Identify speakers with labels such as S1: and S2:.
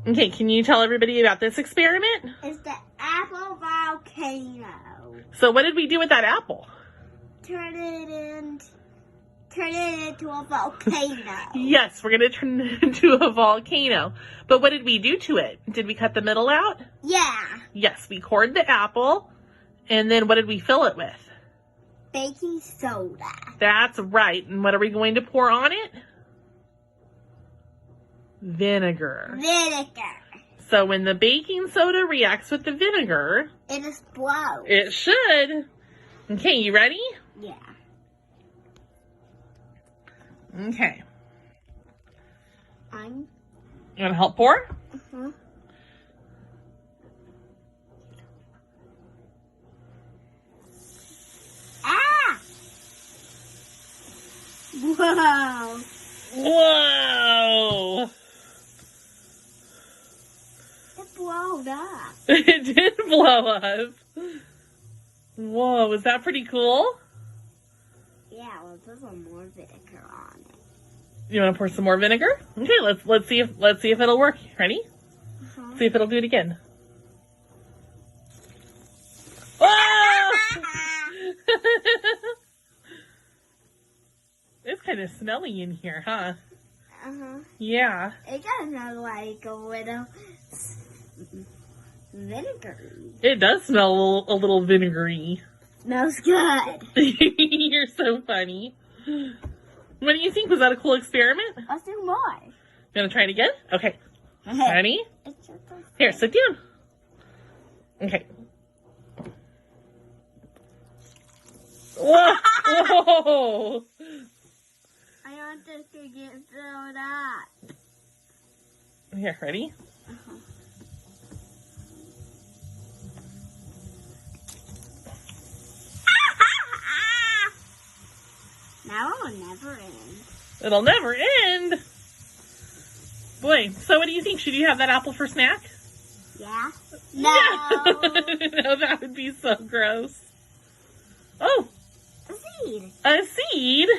S1: Okay, can you tell everybody about this experiment?
S2: It's the apple volcano.
S1: So what did we do with that apple?
S2: Turn it into a volcano.
S1: Yes, we're going to turn it into a volcano. But what did we do to it? Did we cut the middle out?
S2: Yeah.
S1: Yes, we cored the apple. And then what did we fill it with?
S2: Baking soda.
S1: That's right. And what are we going to pour on it? Vinegar.
S2: Vinegar.
S1: So when the baking soda reacts with the vinegar,
S2: It explodes.
S1: it should. Okay, you ready?
S2: Yeah.
S1: Okay.
S2: I'm.
S1: You want to help pour?
S2: Uh-huh. Ah! Whoa!
S1: Whoa!
S2: It blew up.
S1: It did blow up. Whoa, is that pretty cool?
S2: Yeah, let's put some more vinegar on it.
S1: You want to pour some more vinegar? Okay, let's see if it'll work. Ready?
S2: Uh-huh.
S1: See if it'll do it again. Oh! It's kind of smelly in here, huh?
S2: Uh-huh.
S1: Yeah.
S2: It kind of smells like a little vinegar.
S1: It does smell a little vinegary.
S2: Smells good.
S1: You're so funny. What do you think? Was that a cool experiment?
S2: Let's do more.
S1: You want to try it again? Okay. Ready?
S2: It's your turn.
S1: Here, sit down. Okay. Whoa! Whoa!
S2: I want this to get filled up.
S1: Here, ready?
S2: Uh-huh. Now it will never end.
S1: It'll never end. Boy, so what do you think? Should you have that apple for snack?
S2: Yeah? No.
S1: No, that would be so gross. Oh,
S2: A seed.
S1: a seed.